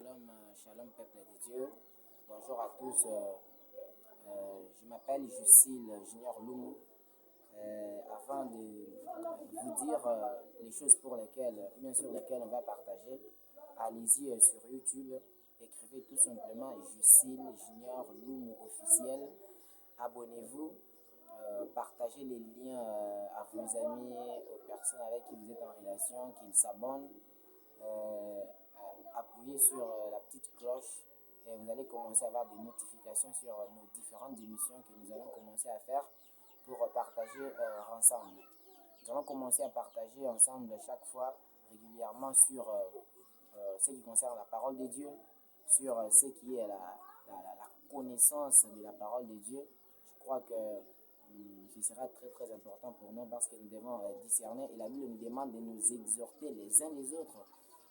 Shalom, shalom peuple de Dieu. Bonjour à tous. Je m'appelle Jusil Junior Loumou. Afin de vous dire les choses pour lesquelles, bien sûr, lesquelles on va partager, allez-y sur YouTube, écrivez tout simplement Jusil Junior Loumou officiel. Abonnez-vous, partagez les liens à vos amis, aux personnes avec qui vous êtes en relation, qu'ils s'abonnent. Appuyez sur la petite cloche et vous allez commencer à avoir des notifications sur nos différentes émissions que nous allons commencer à faire pour partager ensemble. Nous allons commencer à partager ensemble chaque fois régulièrement sur ce qui concerne la parole de Dieu, sur ce qui est la connaissance de la parole de Dieu. Je crois que ce sera très très important pour nous parce que nous devons discerner et la Bible nous demande de nous exhorter les uns les autres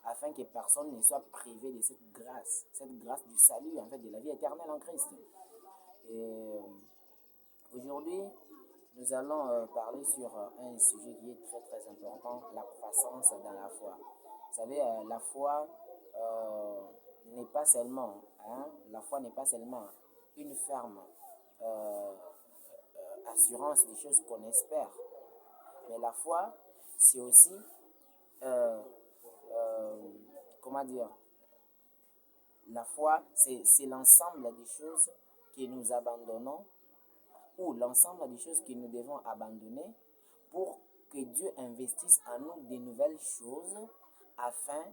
afin que personne ne soit privé de cette grâce du salut, en fait, de la vie éternelle en Christ. Et aujourd'hui, nous allons parler sur un sujet qui est très très important, la croissance dans la foi. Vous savez, la foi n'est pas seulement, la foi n'est pas seulement une ferme assurance des choses qu'on espère, mais la foi, c'est aussi comment dire, la foi, c'est l'ensemble des choses que nous abandonnons ou l'ensemble des choses que nous devons abandonner pour que Dieu investisse en nous de nouvelles choses afin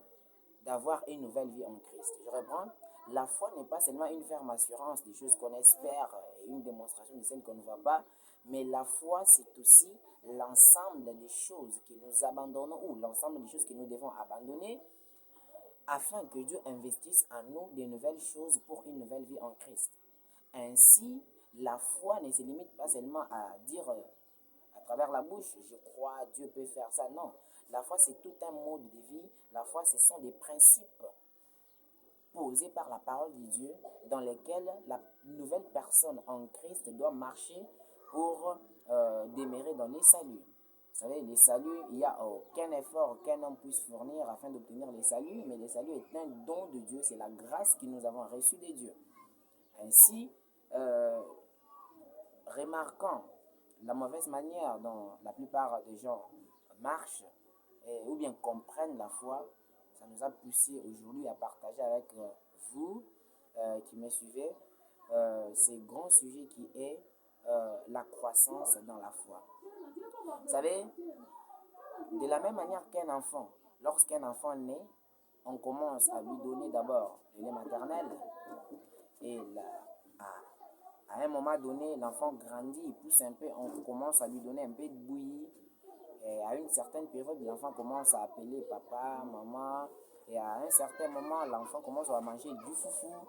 d'avoir une nouvelle vie en Christ. Je reprends, la foi n'est pas seulement une ferme assurance des choses qu'on espère et une démonstration de celles qu'on ne voit pas, mais la foi, c'est aussi l'ensemble des choses que nous abandonnons ou l'ensemble des choses que nous devons abandonner afin que Dieu investisse en nous de nouvelles choses pour une nouvelle vie en Christ. Ainsi, la foi ne se limite pas seulement à dire à travers la bouche, je crois, Dieu peut faire ça. Non, la foi, c'est tout un mode de vie. La foi, ce sont des principes posés par la parole de Dieu dans lesquels la nouvelle personne en Christ doit marcher pour demeurer dans les saluts. Vous savez, les saluts, il n'y a aucun effort qu'un homme puisse fournir afin d'obtenir les saluts, mais les saluts est un don de Dieu, c'est la grâce que nous avons reçue de Dieu. Ainsi, remarquant la mauvaise manière dont la plupart des gens marchent ou bien comprennent la foi, ça nous a poussé aujourd'hui à partager avec vous qui me suivez ce grand sujet qui est la croissance dans la foi. Vous savez, de la même manière qu'un enfant, lorsqu'un enfant naît, on commence à lui donner d'abord le lait maternel et à un moment donné, l'enfant grandit, il pousse un peu, on commence à lui donner un peu de bouillie. Et à une certaine période, l'enfant commence à appeler papa, maman. Et à un certain moment, l'enfant commence à manger du foufou,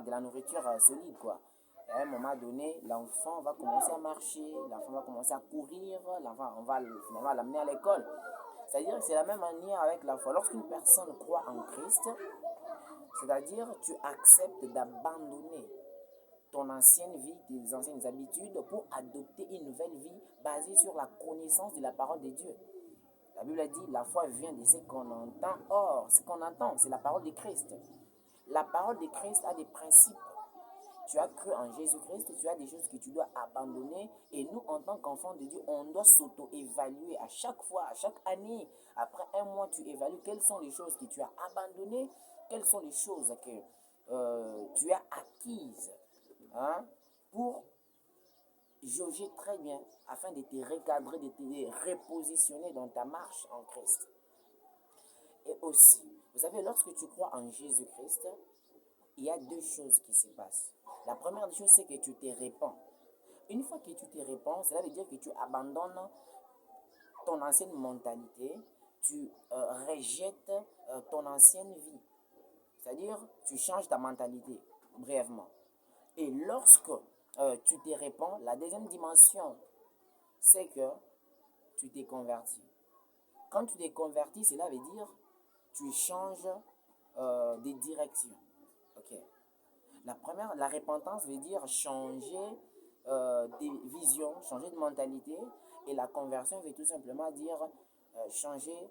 de la nourriture solide, quoi. Et à un moment donné, l'enfant va commencer à marcher, l'enfant va commencer à courir, l'enfant, on va finalement l'amener à l'école. C'est-à-dire que c'est la même manière avec la foi. Lorsqu'une personne croit en Christ, c'est-à-dire tu acceptes d'abandonner ton ancienne vie, tes anciennes habitudes pour adopter une nouvelle vie basée sur la connaissance de la parole de Dieu. La Bible a dit, la foi vient de ce qu'on entend. Or, ce qu'on entend, c'est la parole de Christ. La parole de Christ a des principes. Tu as cru en Jésus-Christ, tu as des choses que tu dois abandonner. Et nous, en tant qu'enfants de Dieu, on doit s'auto-évaluer à chaque fois, à chaque année. Après un mois, tu évalues quelles sont les choses que tu as abandonnées, quelles sont les choses que tu as acquises. Pour jauger très bien afin de te recadrer, de te repositionner dans ta marche en Christ. Et aussi, vous savez, lorsque tu crois en Jésus-Christ, il y a deux choses qui se passent. La première des choses, c'est que tu te répands. Une fois que tu te répands, cela veut dire que tu abandonnes ton ancienne mentalité, tu rejettes ton ancienne vie. C'est-à-dire, tu changes ta mentalité, brièvement. Et lorsque tu te répands, la deuxième dimension, c'est que tu t'es converti. Quand tu t'es converti, cela veut dire tu changes de direction. Ok. La repentance veut dire changer de vision, changer de mentalité. Et la conversion veut tout simplement dire changer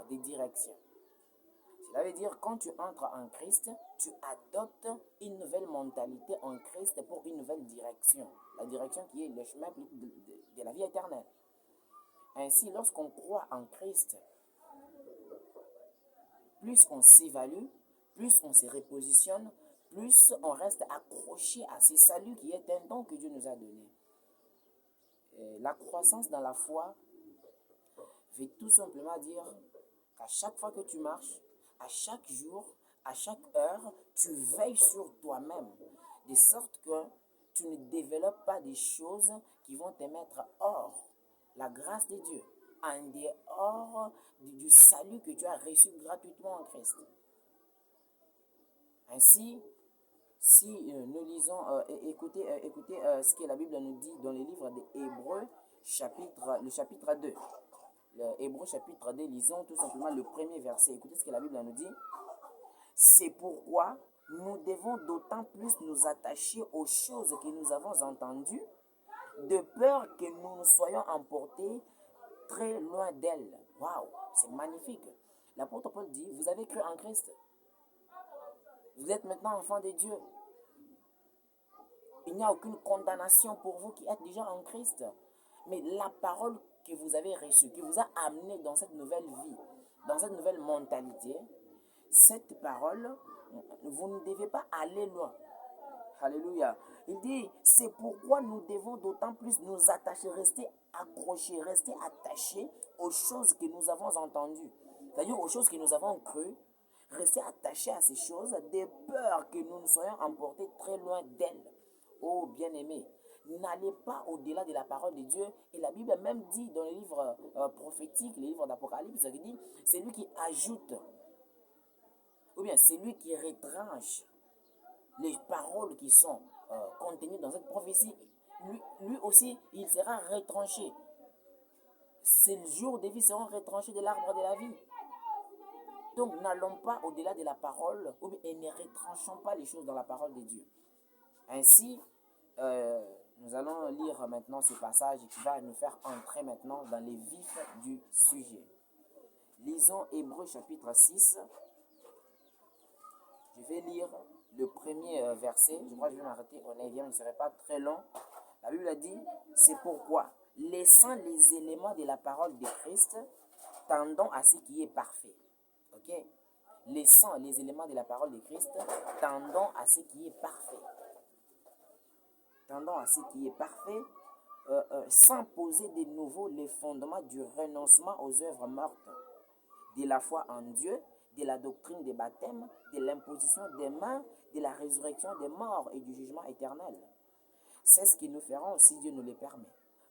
de direction. Cela veut dire quand tu entres en Christ, tu adoptes une nouvelle mentalité en Christ pour une nouvelle direction. La direction qui est le chemin de la vie éternelle. Ainsi, lorsqu'on croit en Christ, plus on s'évalue, plus on se repositionne, plus on reste accroché à ce salut qui est un don que Dieu nous a donné. Et la croissance dans la foi veut tout simplement dire qu'à chaque fois que tu marches, à chaque jour, à chaque heure, tu veilles sur toi-même, de sorte que tu ne développes pas des choses qui vont te mettre hors la grâce de Dieu, en dehors du salut que tu as reçu gratuitement en Christ. Ainsi, si nous lisons, écoutez ce que la Bible nous dit dans les livres des Hébreux, le chapitre 2. Le Hébreux chapitre 2, lisons tout simplement le premier verset. Écoutez ce que la Bible nous dit. C'est pourquoi nous devons d'autant plus nous attacher aux choses que nous avons entendues, de peur que nous nous soyons emportés très loin d'elles. Waouh, c'est magnifique. L'apôtre Paul dit, vous avez cru en Christ. Vous êtes maintenant enfants de Dieu. Il n'y a aucune condamnation pour vous qui êtes déjà en Christ. Mais la parole que vous avez reçue, qui vous a amené dans cette nouvelle vie, dans cette nouvelle mentalité, cette parole, vous ne devez pas aller loin. Alléluia. Il dit, c'est pourquoi nous devons d'autant plus nous attacher, rester accrochés, rester attachés aux choses que nous avons entendues. C'est-à-dire aux choses que nous avons crues, rester attachés à ces choses, de peur que nous ne soyons emportés très loin d'elles. Oh bien-aimés, n'allez pas au-delà de la parole de Dieu. Et la Bible même dit dans les livres prophétiques, les livres d'Apocalypse, il dit, c'est lui qui ajoute, ou bien c'est lui qui retranche les paroles qui sont contenues dans cette prophétie. Lui aussi, il sera retranché. Ses jours de vie seront retranchés de l'arbre de la vie. Donc n'allons pas au-delà de la parole, ou bien, et ne retranchons pas les choses dans la parole de Dieu. Ainsi, nous allons lire maintenant ce passage qui va nous faire entrer maintenant dans les vifs du sujet. Lisons Hébreux chapitre 6. Je vais lire le premier verset. Je crois que je vais m'arrêter au 9e, il ne serait pas très long. La Bible a dit, c'est pourquoi, laissant les éléments de la parole de Christ, tendons à ce qui est parfait. Ok? Laissant les éléments de la parole de Christ, tendons à ce qui est parfait. Tendons à ce qui est parfait, sans poser de nouveau les fondements du renoncement aux œuvres mortes, de la foi en Dieu, de la doctrine des baptêmes, de l'imposition des mains, de la résurrection des morts et du jugement éternel. C'est ce que nous ferons si Dieu nous le permet.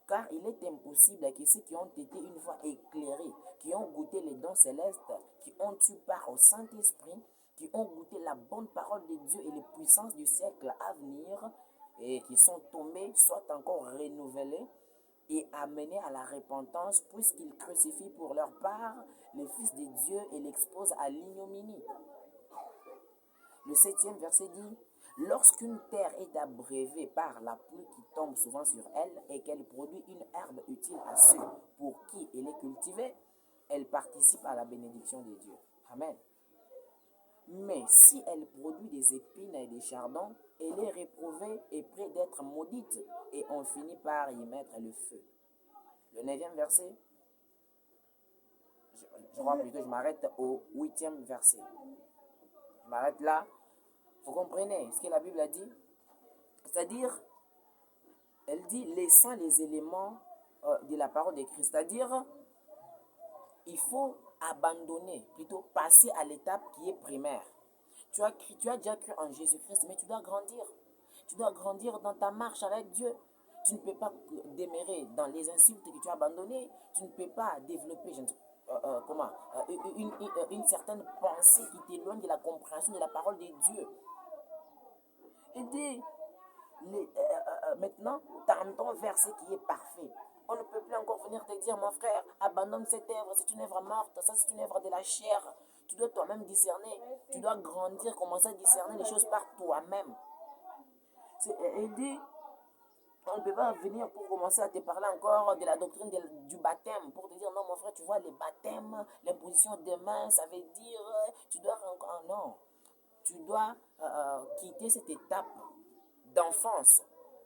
Car il est impossible que ceux qui ont été une fois éclairés, qui ont goûté les dons célestes, qui ont eu part au Saint-Esprit, qui ont goûté la bonne parole de Dieu et les puissances du siècle à venir, et qui sont tombés, soient encore renouvelés et amenés à la repentance, puisqu'ils crucifient pour leur part le Fils de Dieu et l'exposent à l'ignominie. Le 7e verset dit, lorsqu'une terre est abreuvée par la pluie qui tombe souvent sur elle et qu'elle produit une herbe utile à ceux pour qui elle est cultivée, elle participe à la bénédiction de Dieu. Amen. Mais si elle produit des épines et des chardons, elle est réprouvée et près d'être maudite, et on finit par y mettre le feu. Le 9e verset, je crois plutôt, je m'arrête au 8e verset. Je m'arrête là. Vous comprenez ce que la Bible a dit? C'est-à-dire, elle dit, laissant les éléments de la parole de Christ. C'est-à-dire, il faut abandonner, plutôt passer à l'étape qui est primaire. Tu as déjà cru en Jésus-Christ, mais tu dois grandir. Tu dois grandir dans ta marche avec Dieu. Tu ne peux pas demeurer dans les insultes que tu as abandonnées. Tu ne peux pas développer une certaine pensée qui t'éloigne de la compréhension de la parole de Dieu. Et dit, maintenant, tendons vers ce qui est parfait. On ne peut plus encore venir te dire, mon frère, abandonne cette œuvre, c'est une œuvre morte, ça c'est une œuvre de la chair. Tu dois toi-même discerner, tu dois grandir, commencer à discerner les choses par toi-même. Il dit, On ne peut pas venir pour commencer à te parler encore de la doctrine du baptême, pour te dire, non, mon frère, tu vois, les baptêmes, l'imposition des mains, ça veut dire, tu dois encore, non, tu dois quitter cette étape d'enfance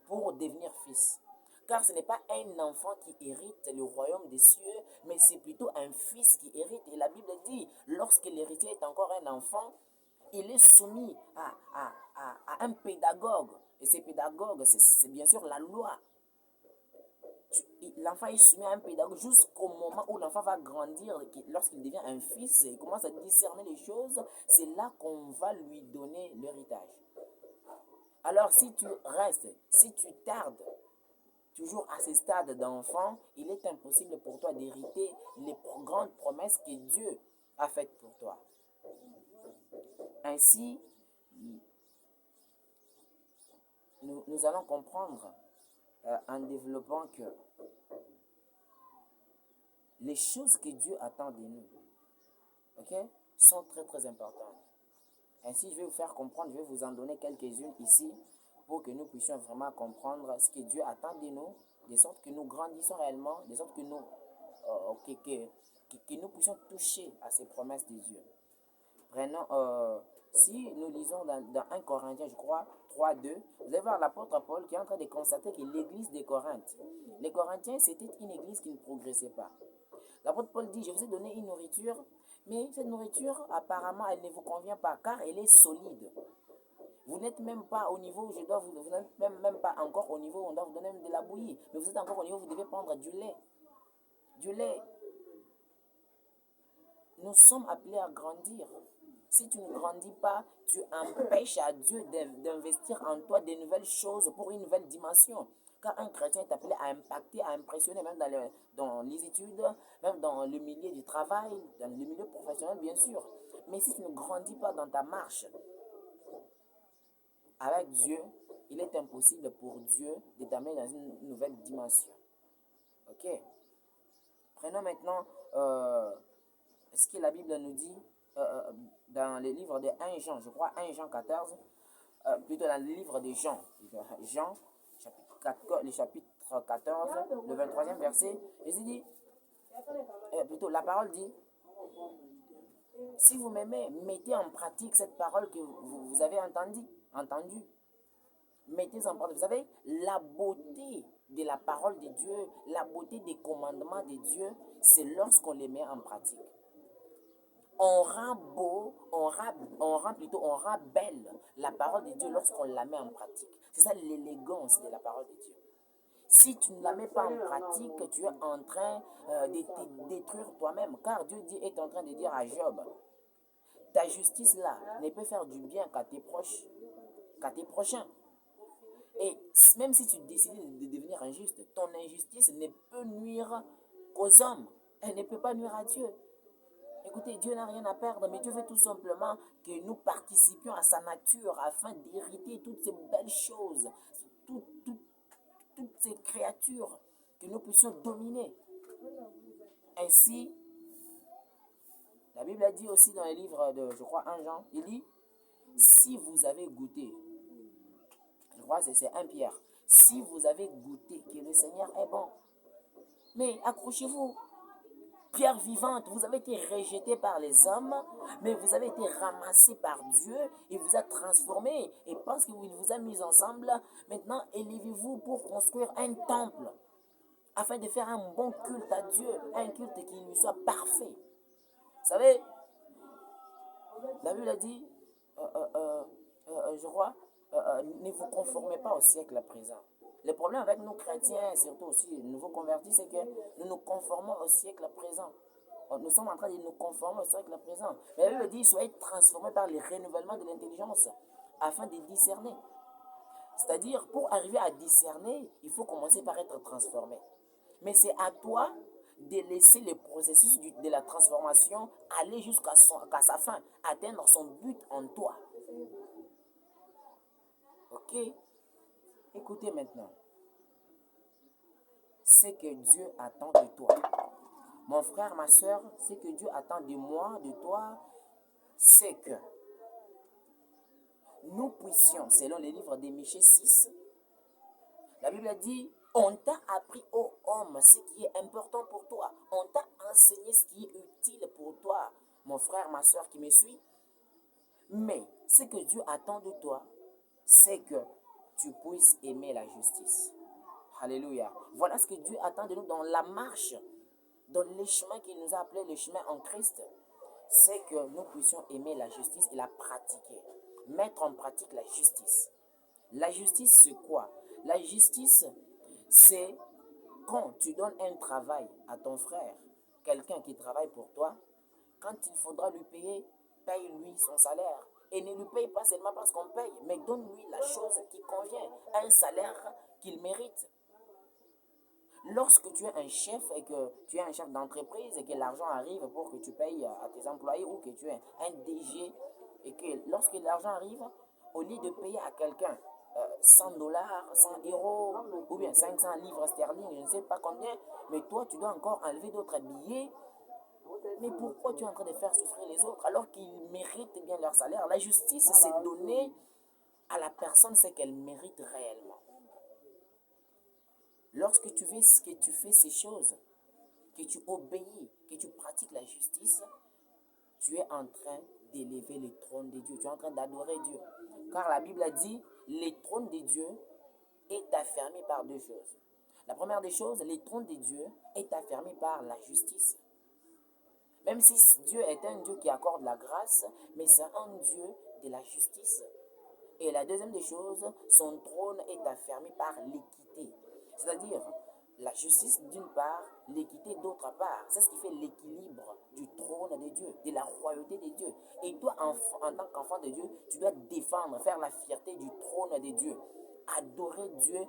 pour devenir fils. Car ce n'est pas un enfant qui hérite le royaume des cieux, mais c'est plutôt un fils qui hérite. Et la Bible dit, lorsque l'héritier est encore un enfant, il est soumis à un pédagogue. Et ce pédagogue, c'est bien sûr la loi. L'enfant est soumis à un pédagogue jusqu'au moment où l'enfant va grandir, lorsqu'il devient un fils, il commence à discerner les choses, c'est là qu'on va lui donner l'héritage. Alors si tu restes, si tu tardes, toujours à ce stade d'enfant, il est impossible pour toi d'hériter les grandes promesses que Dieu a faites pour toi. Ainsi, nous allons comprendre en développant que les choses que Dieu attend de nous, ok, sont très très importantes. Ainsi, je vais vous faire comprendre, je vais vous en donner quelques-unes ici pour que nous puissions vraiment comprendre ce que Dieu attend de nous, de sorte que nous grandissons réellement, de sorte que que nous puissions toucher à ces promesses de Dieu. Prenons, si nous lisons dans 1 Corinthiens, je crois, 3:2, vous allez voir l'apôtre Paul qui est en train de constater que l'église des Corinthes, les Corinthiens, c'était une église qui ne progressait pas. L'apôtre Paul dit, je vous ai donné une nourriture, mais cette nourriture, apparemment, elle ne vous convient pas, car elle est solide. Vous n'êtes même pas au niveau où vous n'êtes même pas encore au niveau où on doit vous donner de la bouillie, mais vous êtes encore au niveau où vous devez prendre du lait. Du lait. Nous sommes appelés à grandir. Si tu ne grandis pas, tu empêches à Dieu d'investir en toi de nouvelles choses pour une nouvelle dimension. Car un chrétien est appelé à impacter, à impressionner, même dans les études, même dans le milieu du travail, dans le milieu professionnel, bien sûr. Mais si tu ne grandis pas dans ta marche avec Dieu, il est impossible pour Dieu de t'amener dans une nouvelle dimension. Ok? Prenons maintenant ce que la Bible nous dit dans le livre de 1 Jean, je crois 1 Jean 14, plutôt dans le livre de Jean, Jean, le chapitre 14, le 23e verset, Jésus dit, plutôt la parole dit, si vous m'aimez, mettez en pratique cette parole que vous avez entendue. Mettez en pratique. Vous savez, la beauté de la parole de Dieu, la beauté des commandements de Dieu, c'est lorsqu'on les met en pratique. On rend beau, on rend belle la parole de Dieu lorsqu'on la met en pratique. C'est ça l'élégance de la parole de Dieu. Si tu ne la mets pas en pratique, tu es en train de te détruire toi-même. Car Dieu est en train de dire à Job, ta justice là ne peut faire du bien qu'à tes proches, qu'à tes prochains. Et même si tu décides de devenir injuste, ton injustice ne peut nuire qu'aux hommes. Elle ne peut pas nuire à Dieu. Écoutez, Dieu n'a rien à perdre, mais Dieu veut tout simplement que nous participions à sa nature afin d'hériter toutes ces belles choses, toutes ces créatures, que nous puissions dominer. Ainsi, la Bible a dit aussi dans les livres de, je crois, 1 Jean, il dit, si vous avez goûté, je crois que c'est 1 Pierre, si vous avez goûté que le Seigneur est bon, mais accrochez-vous, pierre vivante, vous avez été rejeté par les hommes, mais vous avez été ramassé par Dieu et vous a transformé. Et parce qu'il vous a mis ensemble, maintenant élevez-vous pour construire un temple afin de faire un bon culte à Dieu, un culte qui lui soit parfait. Vous savez, la Bible a dit, je crois, ne vous conformez pas au siècle présent. Le problème avec nous chrétiens, surtout aussi les nouveaux convertis, c'est que nous nous conformons au siècle présent. Nous sommes en train de nous conformer au siècle présent. Mais la Bible dit, soyez transformés par le renouvellement de l'intelligence afin de discerner. C'est-à-dire, pour arriver à discerner, il faut commencer par être transformé. Mais c'est à toi de laisser le processus de la transformation aller jusqu'à sa fin, atteindre son but en toi. Ok? Écoutez maintenant. C'est que Dieu attend de toi. Mon frère, ma soeur, ce que Dieu attend de moi, de toi, c'est que nous puissions, selon les livres de Michée 6, La Bible dit, on t'a appris, ô homme, ce qui est important pour toi. On t'a enseigné ce qui est utile pour toi, mon frère, ma soeur qui me suit. Mais ce que Dieu attend de toi, c'est que tu puisses aimer la justice. Alléluia. Voilà ce que Dieu attend de nous dans la marche, dans les chemins qu'il nous a appelés, les chemins en Christ. C'est que nous puissions aimer la justice et la pratiquer. Mettre en pratique la justice. La justice, c'est quoi? La justice, c'est quand tu donnes un travail à ton frère, quelqu'un qui travaille pour toi, quand il faudra lui payer, paye-lui son salaire. Et ne lui paye pas seulement parce qu'on paye, mais donne-lui la chose qui convient, un salaire qu'il mérite. Lorsque tu es un chef et que tu es un chef d'entreprise et que l'argent arrive pour que tu payes à tes employés ou que tu es un DG et que lorsque l'argent arrive, au lieu de payer à quelqu'un 100 dollars, 100 euros ou bien 500 livres sterling, je ne sais pas combien, mais toi tu dois encore enlever d'autres billets. Mais pourquoi tu es en train de faire souffrir les autres alors qu'ils méritent bien leur salaire? La justice, c'est donner à la personne ce qu'elle mérite réellement. Lorsque tu fais ces choses, que tu obéis, que tu pratiques la justice, tu es en train d'élever le trône de Dieu. Tu es en train d'adorer Dieu. Car la Bible a dit, le trône de Dieu est affermi par deux choses. La première des choses, le trône de Dieu est affermi par la justice. Même si Dieu est un Dieu qui accorde la grâce, mais c'est un Dieu de la justice. Et la deuxième des choses, son trône est affermi par l'équité. C'est-à-dire la justice d'une part, l'équité d'autre part. C'est ce qui fait l'équilibre du trône de Dieu, de la royauté de Dieu. Et toi, en tant qu'enfant de Dieu, tu dois défendre, faire la fierté du trône de Dieu. Adorer Dieu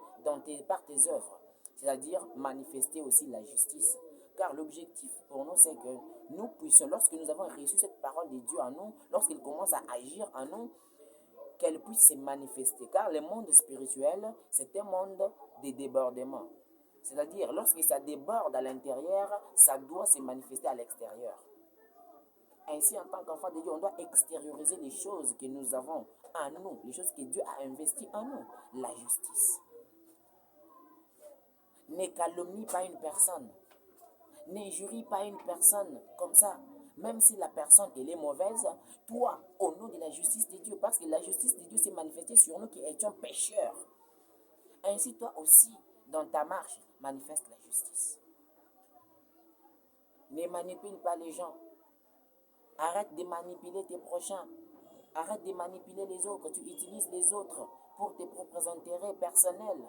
par tes œuvres. C'est-à-dire manifester aussi la justice. Car l'objectif pour nous, c'est que nous puissions, lorsque nous avons reçu cette parole de Dieu en nous, lorsqu'il commence à agir en nous, qu'elle puisse se manifester. Car le monde spirituel, c'est un monde de débordement. C'est-à-dire, lorsque ça déborde à l'intérieur, ça doit se manifester à l'extérieur. Ainsi, en tant qu'enfant de Dieu, on doit extérioriser les choses que nous avons en nous, les choses que Dieu a investies en nous. La justice. Ne calomnie pas une personne. N'injurie pas une personne comme ça. Même si la personne elle est mauvaise, toi, au nom de la justice de Dieu, parce que la justice de Dieu s'est manifestée sur nous qui étions pécheurs. Ainsi, toi aussi, dans ta marche, manifeste la justice. Ne manipule pas les gens. Arrête de manipuler tes prochains. Arrête de manipuler les autres. Tu utilises les autres pour tes propres intérêts personnels.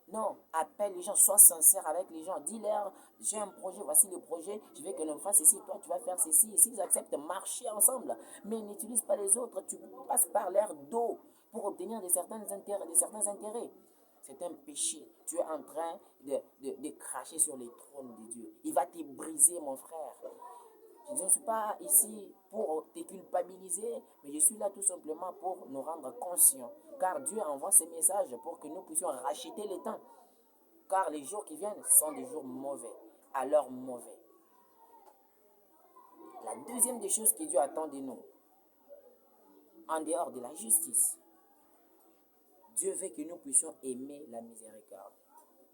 Non, appelle les gens, sois sincère avec les gens. Dis-leur, j'ai un projet, voici le projet, je veux que l'on fasse ceci, toi tu vas faire ceci. Et s'ils acceptent, marcher ensemble. Mais n'utilise pas les autres, tu passes par leur dos pour obtenir certains intérêts. C'est un péché. Tu es en train de cracher sur les trônes de Dieu. Il va te briser, mon frère. Je ne suis pas ici pour te culpabiliser, mais je suis là tout simplement pour nous rendre conscients. Car Dieu envoie ces messages pour que nous puissions racheter le temps. Car les jours qui viennent sont des jours mauvais, alors mauvais. La deuxième des choses que Dieu attend de nous, en dehors de la justice, Dieu veut que nous puissions aimer la miséricorde.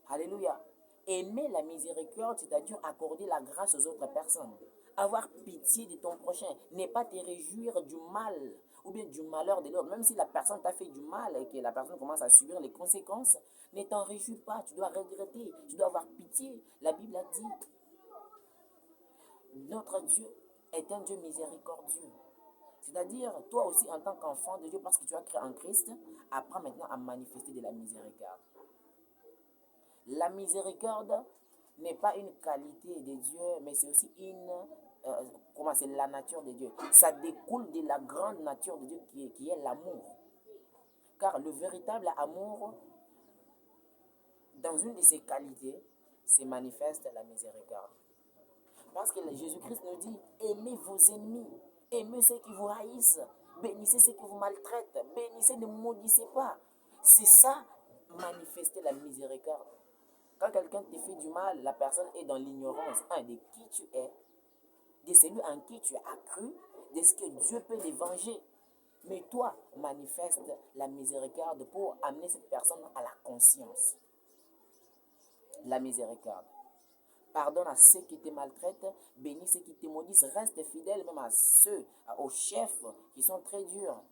Alléluia. Aimer la miséricorde, c'est-à-dire accorder la grâce aux autres personnes. Avoir pitié de ton prochain. Ne pas te réjouir du mal ou bien du malheur de l'autre. Même si la personne t'a fait du mal et que la personne commence à subir les conséquences, ne t'en réjouis pas. Tu dois regretter. Tu dois avoir pitié. La Bible a dit, notre Dieu est un Dieu miséricordieux. C'est-à-dire, toi aussi en tant qu'enfant de Dieu, parce que tu as créé en Christ, apprends maintenant à manifester de la miséricorde. La miséricorde n'est pas une qualité de Dieu, mais c'est aussi c'est la nature de Dieu. Ça découle de la grande nature de Dieu qui est l'amour. Car le véritable amour, dans une de ses qualités, se manifeste la miséricorde. Parce que Jésus-Christ nous dit, aimez vos ennemis, aimez ceux qui vous haïssent, bénissez ceux qui vous maltraitent, bénissez, ne maudissez pas. C'est ça, manifester la miséricorde. Quand quelqu'un te fait du mal, la personne est dans l'ignorance, de qui tu es, de celui en qui tu as cru, de ce que Dieu peut les venger. Mais toi, manifeste la miséricorde pour amener cette personne à la conscience. la miséricorde. Pardonne à ceux qui te maltraitent, bénis ceux qui te maudissent, reste fidèle même à ceux, aux chefs qui sont très durs,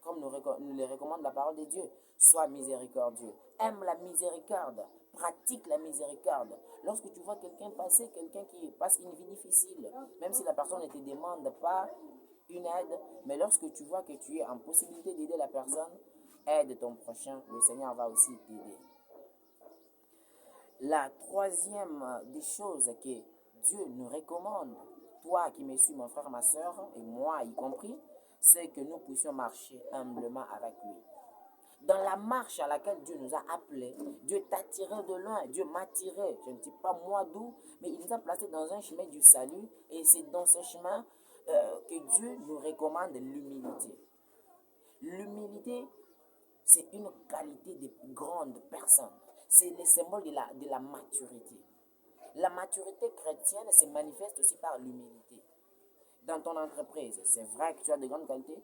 comme nous les recommande la parole de Dieu. Sois miséricordieux, aime la miséricorde, pratique la miséricorde. Lorsque tu vois quelqu'un passer, quelqu'un qui passe une vie difficile, même si la personne ne te demande pas une aide, mais lorsque tu vois que tu es en possibilité d'aider la personne, aide ton prochain, le Seigneur va aussi t'aider. La troisième des choses que Dieu nous recommande, toi qui me suis, mon frère, ma soeur, et moi y compris, c'est que nous puissions marcher humblement avec lui. Dans la marche à laquelle Dieu nous a appelés, Dieu t'a tiré de loin, Dieu m'a tiré, je ne sais pas moi d'où, mais il nous a placés dans un chemin du salut, et c'est dans ce chemin que Dieu nous recommande l'humilité. L'humilité, c'est une qualité de grandes personnes. C'est le symbole de la maturité. La maturité chrétienne se manifeste aussi par l'humilité. Dans ton entreprise, c'est vrai que tu as de grandes qualités.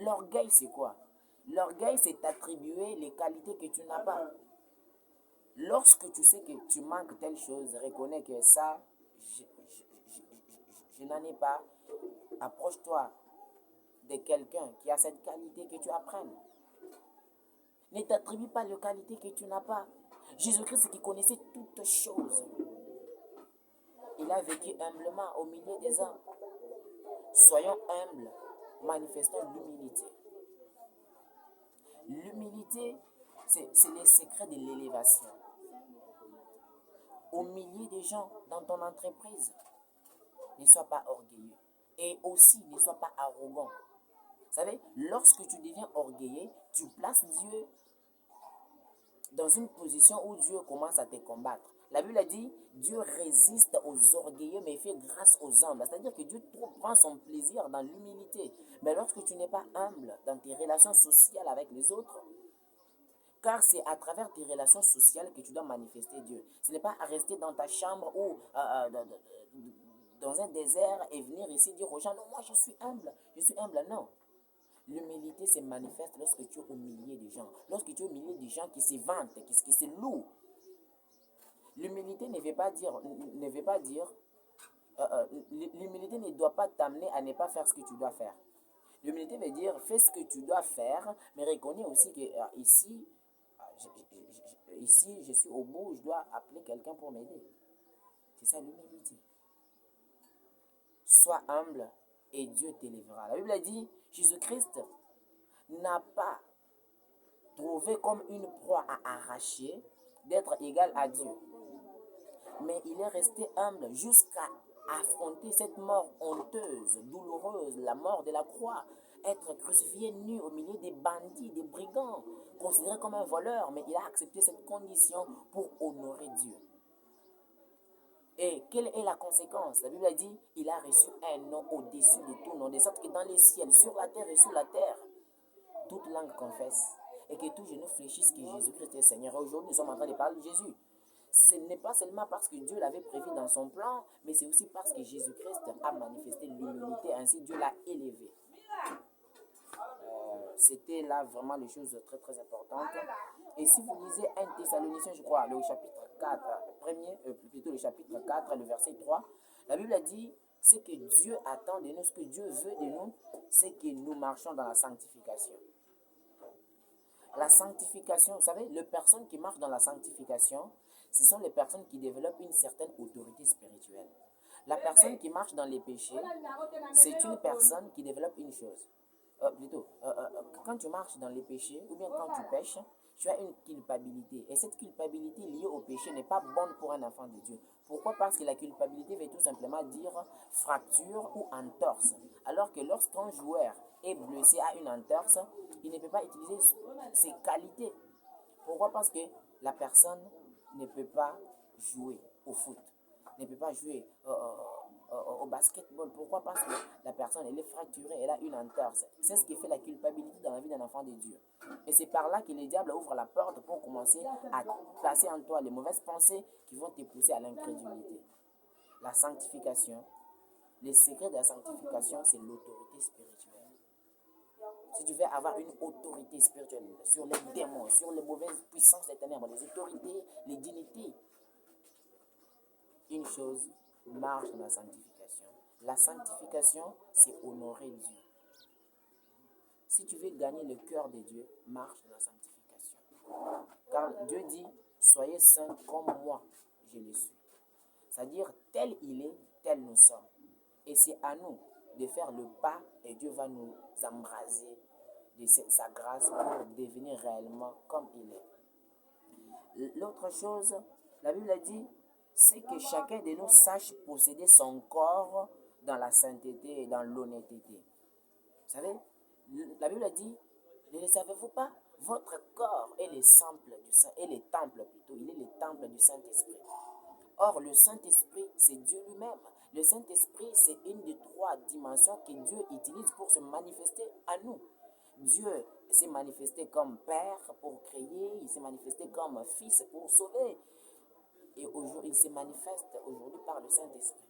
L'orgueil, c'est quoi? L'orgueil, c'est attribuer les qualités que tu n'as pas. Lorsque tu sais que tu manques telle chose, reconnais que ça, je n'en ai pas. Approche-toi de quelqu'un qui a cette qualité que tu apprennes. Ne t'attribue pas les qualités que tu n'as pas. Jésus-Christ qui connaissait toutes choses, il a vécu humblement au milieu des hommes. Soyons humbles, manifestons l'humilité. L'humilité, c'est le secret de l'élévation. Au milieu des gens, dans ton entreprise, ne sois pas orgueilleux. Et aussi, ne sois pas arrogant. Vous savez, lorsque tu deviens orgueilleux, tu places Dieu dans une position où Dieu commence à te combattre. La Bible a dit, Dieu résiste aux orgueilleux, mais il fait grâce aux humbles. C'est-à-dire que Dieu prend son plaisir dans l'humilité. Mais lorsque tu n'es pas humble dans tes relations sociales avec les autres, car c'est à travers tes relations sociales que tu dois manifester Dieu. Ce n'est pas à rester dans ta chambre ou dans un désert et venir ici dire aux gens, non, moi je suis humble, non. L'humilité se manifeste lorsque tu es au milieu des gens. Lorsque tu es au milieu des gens qui se vantent, qui se louent. L'humilité ne veut pas dire, l'humilité ne doit pas t'amener à ne pas faire ce que tu dois faire. L'humilité veut dire, fais ce que tu dois faire, mais reconnais aussi que ici, je suis au bout, je dois appeler quelqu'un pour m'aider. C'est ça l'humilité. Sois humble et Dieu t'élèvera. La Bible a dit, Jésus-Christ n'a pas trouvé comme une proie à arracher d'être égal à Dieu. Mais il est resté humble jusqu'à affronter cette mort honteuse, douloureuse, la mort de la croix, être crucifié nu au milieu des bandits, des brigands, considéré comme un voleur, mais il a accepté cette condition pour honorer Dieu. Et quelle est la conséquence? La Bible a dit, il a reçu un nom au-dessus de tout nom, de sorte que dans les ciels, sur la terre et sous la terre, toute langue confesse et que tout genou fléchisse que Jésus-Christ est Seigneur. Et aujourd'hui, nous sommes en train de parler de Jésus. Ce n'est pas seulement parce que Dieu l'avait prévu dans son plan, mais c'est aussi parce que Jésus-Christ a manifesté l'humilité, ainsi Dieu l'a élevé. C'était là vraiment les choses très très importantes. Et si vous lisez 1 Thessaloniciens, je crois, le chapitre 4, plutôt le chapitre 4, le verset 3, la Bible a dit, ce que Dieu attend de nous, ce que Dieu veut de nous, c'est que nous marchons dans la sanctification. La sanctification, vous savez, les personnes qui marchent dans la sanctification, ce sont les personnes qui développent une certaine autorité spirituelle. La personne qui marche dans les péchés, c'est une personne qui développe une chose. Quand tu marches dans les péchés, ou bien quand tu pêches, tu as une culpabilité. Et cette culpabilité liée au péché n'est pas bonne pour un enfant de Dieu. Pourquoi? Parce que la culpabilité veut tout simplement dire fracture ou entorse. Alors que lorsqu'un joueur est blessé à une entorse, il ne peut pas utiliser ses qualités. Pourquoi? Parce que la personne ne peut pas jouer au foot, ne peut pas jouer au basketball. Pourquoi? Parce que la personne, elle est fracturée, elle a une entorse. C'est ce qui fait la culpabilité dans la vie d'un enfant de Dieu. Et c'est par là que le diable ouvre la porte pour commencer à placer en toi les mauvaises pensées qui vont te pousser à l'incrédulité. La sanctification, le secret de la sanctification, c'est l'autorité spirituelle. Si tu veux avoir une autorité spirituelle sur les démons, sur les mauvaises puissances des ténèbres, les autorités, les dignités, une chose, marche dans la sanctification. La sanctification, c'est honorer Dieu. Si tu veux gagner le cœur de Dieu, marche dans la sanctification. Car Dieu dit, soyez saints comme moi, je le suis. C'est-à-dire, tel il est, tel nous sommes. Et c'est à nous de faire le pas et Dieu va nous embraser de sa grâce pour devenir réellement comme il est. L'autre chose, la Bible a dit, c'est que chacun de nous sache posséder son corps dans la sainteté et dans l'honnêteté. Vous savez, la Bible a dit, ne le savez-vous pas? Votre corps est le temple du Saint, est le temple plutôt, il est le temple du Saint-Esprit. Or, le Saint-Esprit, c'est Dieu lui-même. Le Saint-Esprit, c'est une des 3 dimensions que Dieu utilise pour se manifester à nous. Dieu s'est manifesté comme Père pour créer, il s'est manifesté comme Fils pour sauver. Et aujourd'hui, il se manifeste aujourd'hui par le Saint-Esprit.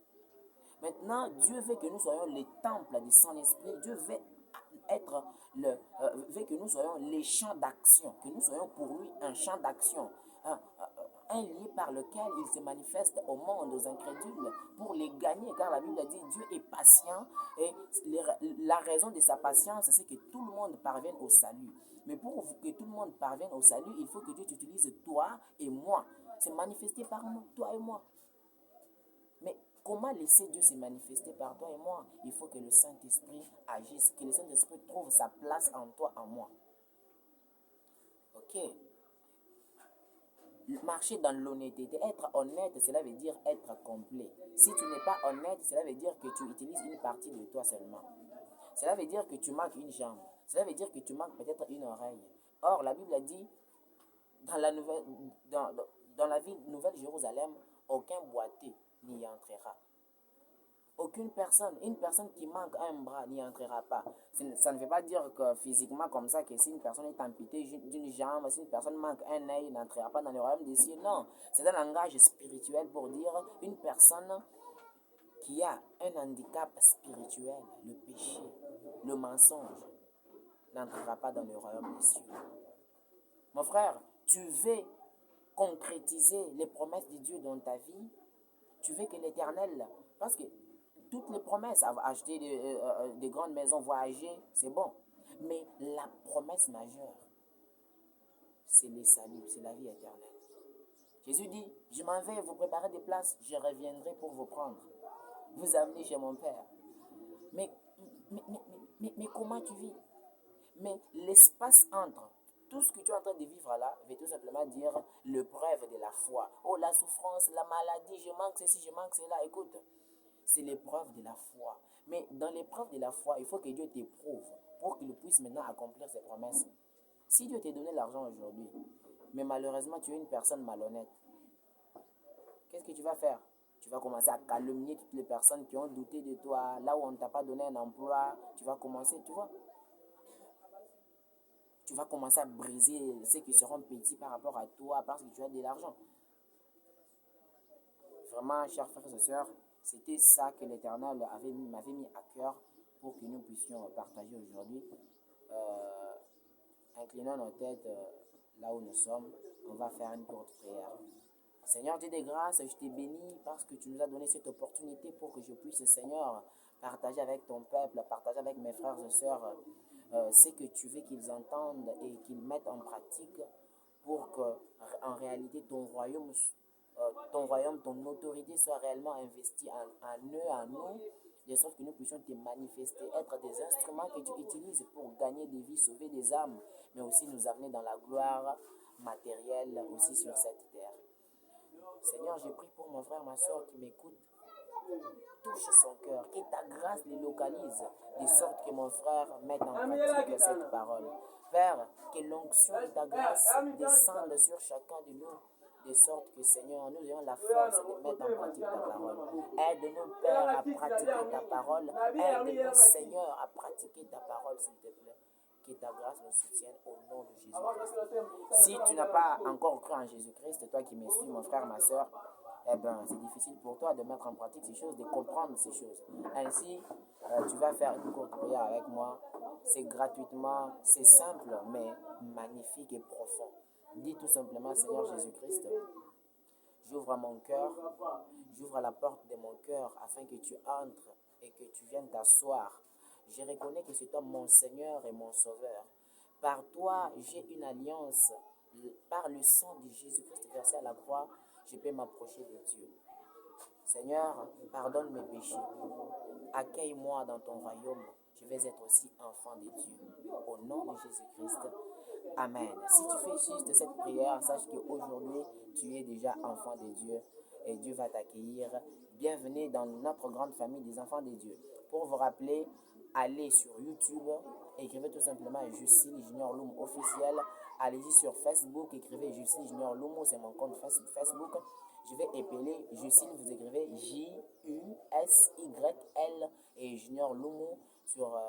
Maintenant, Dieu veut que nous soyons les temples de son esprit. Dieu veut être veut que nous soyons les champs d'action, que nous soyons pour lui un champ d'action, un lieu par lequel il se manifeste au monde, aux incrédules, pour les gagner, car la Bible dit Dieu est patient et la raison de sa patience, c'est que tout le monde parvienne au salut. Mais pour que tout le monde parvienne au salut, il faut que Dieu t'utilise toi et moi. C'est manifesté par nous, toi et moi. Mais comment laisser Dieu se manifester par toi et moi? Il faut que le Saint-Esprit agisse, que le Saint-Esprit trouve sa place en toi, en moi. Ok. Marcher dans l'honnêteté. Être honnête, cela veut dire être complet. Si tu n'es pas honnête, cela veut dire que tu utilises une partie de toi seulement. Cela veut dire que tu manques une jambe. Cela veut dire que tu manques peut-être une oreille. Or, la Bible a dit, dans la ville Nouvelle Jérusalem, aucun boiteux n'y entrera. Aucune personne, une personne qui manque un bras n'y entrera pas. Ça ne veut pas dire que physiquement comme ça, que si une personne est amputée d'une jambe, si une personne manque un œil, n'entrera pas dans le royaume des cieux. Non, c'est un langage spirituel pour dire une personne qui a un handicap spirituel, le péché, le mensonge, n'entrera pas dans le royaume des cieux. Mon frère, tu veux concrétiser les promesses de Dieu dans ta vie, tu veux que l'Éternel, parce que toutes les promesses, acheter des grandes maisons, voyager, c'est bon. Mais la promesse majeure, c'est le salut, c'est la vie éternelle. Jésus dit, je m'en vais vous préparer des places, je reviendrai pour vous prendre, vous amener chez mon Père. Mais comment tu vis? Mais l'espace entre tout ce que tu es en train de vivre là veut tout simplement dire l'épreuve de la foi. Oh, la souffrance, la maladie, je manque ceci, je manque cela. Écoute, c'est l'épreuve de la foi. Mais dans l'épreuve de la foi, il faut que Dieu t'éprouve pour qu'il puisse maintenant accomplir ses promesses. Si Dieu t'a donné l'argent aujourd'hui, mais malheureusement tu es une personne malhonnête, qu'est-ce que tu vas faire? Tu vas commencer à calomnier toutes les personnes qui ont douté de toi, là où on ne t'a pas donné un emploi, tu vas commencer, tu vois. Tu vas commencer à briser ceux qui seront petits par rapport à toi parce que tu as de l'argent. Vraiment, chers frères et sœurs, c'était ça que l'Éternel m'avait mis à cœur pour que nous puissions partager aujourd'hui. Inclinons nos têtes là où nous sommes. On va faire une courte prière. Seigneur Dieu des grâces, je t'ai béni parce que tu nous as donné cette opportunité pour que je puisse, Seigneur, partager avec ton peuple, partager avec mes frères et sœurs ce que tu veux qu'ils entendent et qu'ils mettent en pratique pour que, en réalité, ton royaume, ton autorité soit réellement investie en eux, en nous, de sorte que nous puissions te manifester, être des instruments que tu utilises pour gagner des vies, sauver des âmes, mais aussi nous amener dans la gloire matérielle aussi sur cette terre. Seigneur, je prie pour mon frère, ma soeur qui m'écoute. Touche son cœur, que ta grâce les localise, de sorte que mon frère mette en pratique cette parole. Père, que l'onction de ta grâce descende sur chacun de nous, de sorte que, Seigneur, nous ayons la force de mettre en pratique ta parole. Aide-nous, Père, à pratiquer ta parole. Aide-nous, Seigneur, à pratiquer ta parole, s'il te plaît. Que ta grâce nous soutienne au nom de Jésus-Christ. Si tu n'as pas encore cru en Jésus-Christ, toi qui me suis, mon frère, ma soeur, eh bien, c'est difficile pour toi de mettre en pratique ces choses, de comprendre ces choses. Ainsi, tu vas faire une courte prière avec moi. C'est gratuitement, c'est simple, mais magnifique et profond. Dis tout simplement, Seigneur Jésus-Christ, J'ouvre mon cœur, j'ouvre la porte de mon cœur afin que tu entres et que tu viennes t'asseoir. Je reconnais que c'est toi mon Seigneur et mon Sauveur. Par toi, j'ai une alliance. Par le sang de Jésus-Christ versé à la croix, je peux m'approcher de Dieu. Seigneur, pardonne mes péchés. Accueille-moi dans ton royaume. Je vais être aussi enfant de Dieu. Au nom de Jésus-Christ. Amen. Si tu fais juste cette prière, sache qu'aujourd'hui, tu es déjà enfant de Dieu et Dieu va t'accueillir. Bienvenue dans notre grande famille des enfants de Dieu. Pour vous rappeler, allez sur YouTube, écrivez tout simplement Jusil Junior Lumu officiel. Allez-y sur Facebook, écrivez Jusil Junior Lumu, c'est mon compte Facebook. Je vais épeler Jusil, vous écrivez Jusyl et Junior Lumu sur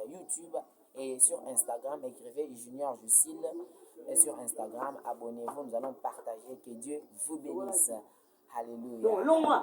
YouTube. Et sur Instagram, écrivez Junior Jusil. Et sur Instagram, abonnez-vous, nous allons partager. Que Dieu vous bénisse. Alléluia.